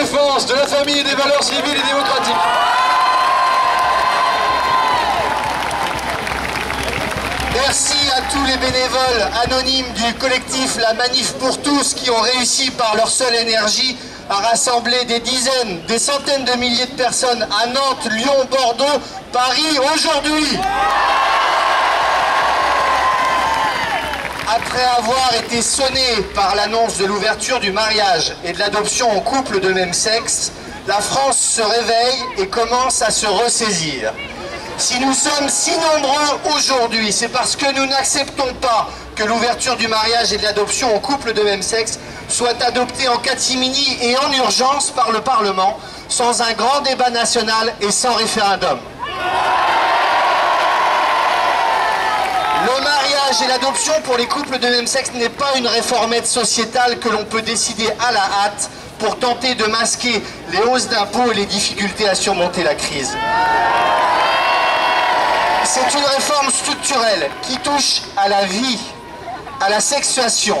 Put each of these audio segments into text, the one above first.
défense de la famille et des valeurs civiles et démocratiques. Merci à tous les bénévoles anonymes du collectif La Manif pour tous qui ont réussi par leur seule énergie à rassembler des dizaines, des centaines de milliers de personnes à Nantes, Lyon, Bordeaux, Paris aujourd'hui. Après avoir été sonné par l'annonce de l'ouverture du mariage et de l'adoption en couple de même sexe, la France se réveille et commence à se ressaisir. Si nous sommes si nombreux aujourd'hui, c'est parce que nous n'acceptons pas que l'ouverture du mariage et de l'adoption en couple de même sexe soit adoptée en catimini et en urgence par le Parlement, sans un grand débat national et sans référendum. Le mariage et l'adoption pour les couples de même sexe n'est pas une réformette sociétale que l'on peut décider à la hâte pour tenter de masquer les hausses d'impôts et les difficultés à surmonter la crise. C'est une réforme structurelle qui touche à la vie, à la sexuation,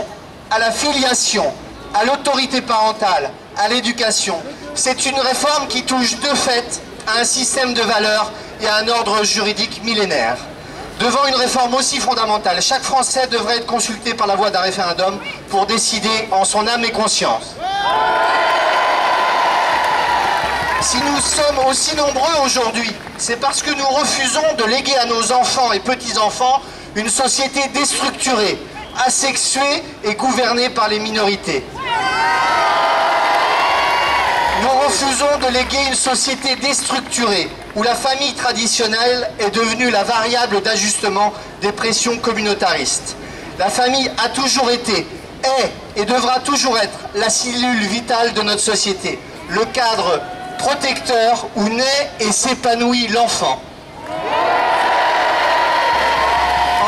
à la filiation, à l'autorité parentale, à l'éducation. C'est une réforme qui touche de fait à un système de valeurs et à un ordre juridique millénaire. Devant une réforme aussi fondamentale, chaque Français devrait être consulté par la voie d'un référendum pour décider en son âme et conscience. Si nous sommes aussi nombreux aujourd'hui, c'est parce que nous refusons de léguer à nos enfants et petits-enfants une société déstructurée, asexuée et gouvernée par les minorités. Nous refusons de léguer une société déstructurée, où la famille traditionnelle est devenue la variable d'ajustement des pressions communautaristes. La famille a toujours été, est et devra toujours être la cellule vitale de notre société, le cadre protecteur où naît et s'épanouit l'enfant.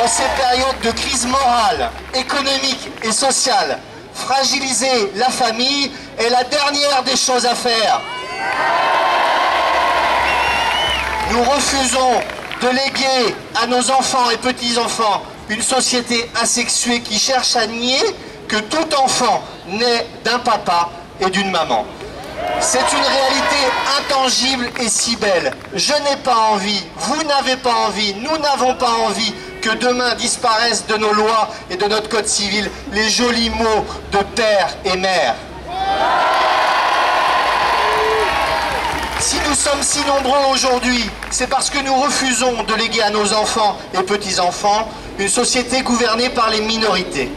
En ces périodes de crise morale, économique et sociale, fragiliser la famille est la dernière des choses à faire. Nous refusons de léguer à nos enfants et petits-enfants une société asexuée qui cherche à nier que tout enfant naît d'un papa et d'une maman. C'est une réalité intangible et si belle. Je n'ai pas envie, vous n'avez pas envie, nous n'avons pas envie que demain disparaissent de nos lois et de notre code civil les jolis mots de père et mère. Si nous sommes si nombreux aujourd'hui, c'est parce que nous refusons de léguer à nos enfants et petits-enfants une société gouvernée par les minorités.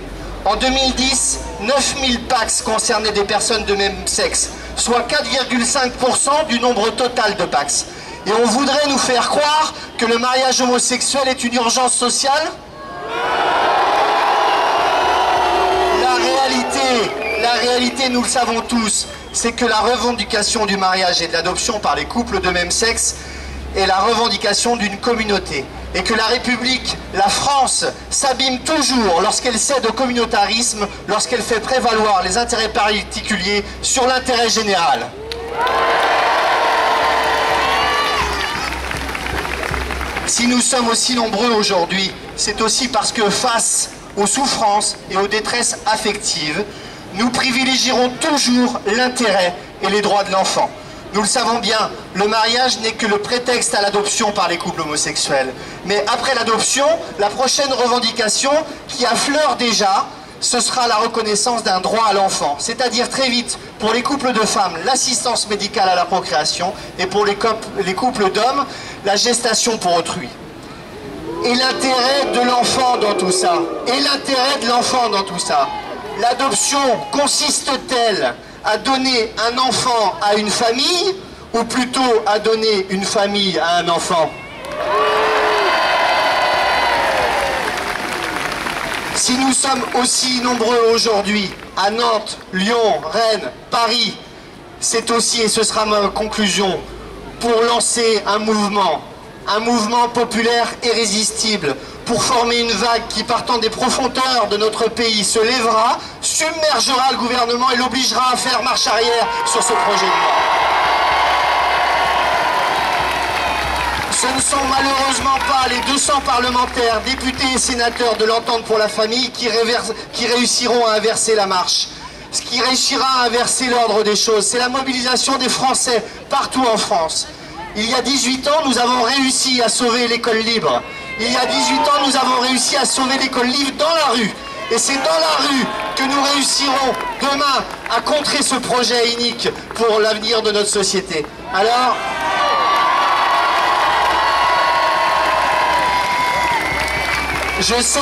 En 2010, 9000 PACS concernaient des personnes de même sexe, soit 4,5% du nombre total de PACS. Et on voudrait nous faire croire que le mariage homosexuel est une urgence sociale ? La réalité, nous le savons tous, c'est que la revendication du mariage et de l'adoption par les couples de même sexe est la revendication d'une communauté. Et que la République, la France, s'abîme toujours lorsqu'elle cède au communautarisme, lorsqu'elle fait prévaloir les intérêts particuliers sur l'intérêt général. Si nous sommes aussi nombreux aujourd'hui, c'est aussi parce que face aux souffrances et aux détresses affectives, nous privilégierons toujours l'intérêt et les droits de l'enfant. Nous le savons bien, le mariage n'est que le prétexte à l'adoption par les couples homosexuels. Mais après l'adoption, la prochaine revendication qui affleure déjà, ce sera la reconnaissance d'un droit à l'enfant. C'est-à-dire très vite, pour les couples de femmes, l'assistance médicale à la procréation, et pour les couples d'hommes, la gestation pour autrui. Et l'intérêt de l'enfant dans tout ça. Et l'intérêt de l'enfant dans tout ça. L'adoption consiste-t-elle à donner un enfant à une famille, ou plutôt à donner une famille à un enfant? Si nous sommes aussi nombreux aujourd'hui, à Nantes, Lyon, Rennes, Paris, c'est aussi, et ce sera ma conclusion, pour lancer un mouvement populaire irrésistible, pour former une vague qui, partant des profondeurs de notre pays, se lèvera, submergera le gouvernement et l'obligera à faire marche arrière sur ce projet de loi. Ce ne sont malheureusement pas les 200 parlementaires, députés et sénateurs de l'Entente pour la famille qui réussiront à inverser la marche. ce qui réussira à inverser l'ordre des choses. C'est la mobilisation des Français partout en France. Il y a 18 ans, nous avons réussi à sauver l'école libre. Il y a 18 ans, nous avons réussi à sauver l'école libre dans la rue. Et c'est dans la rue que nous réussirons demain à contrer ce projet inique pour l'avenir de notre société. Alors, je sais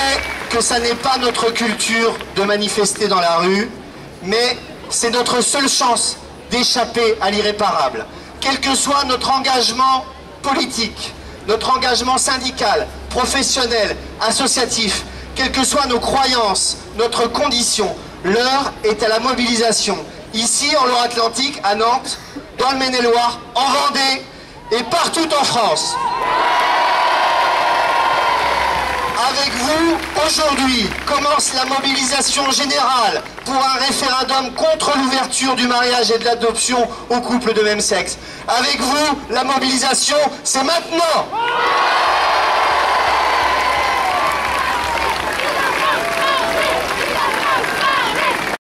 que ça n'est pas notre culture de manifester dans la rue, mais c'est notre seule chance d'échapper à l'irréparable. Quel que soit notre engagement politique, notre engagement syndical, professionnel, associatif, quelles que soient nos croyances, notre condition, l'heure est à la mobilisation. Ici, en Loire-Atlantique, à Nantes, dans le Maine-et-Loire, en Vendée et partout en France. Avec vous, aujourd'hui, commence la mobilisation générale pour un référendum contre l'ouverture du mariage et de l'adoption aux couples de même sexe. Avec vous, la mobilisation, c'est maintenant!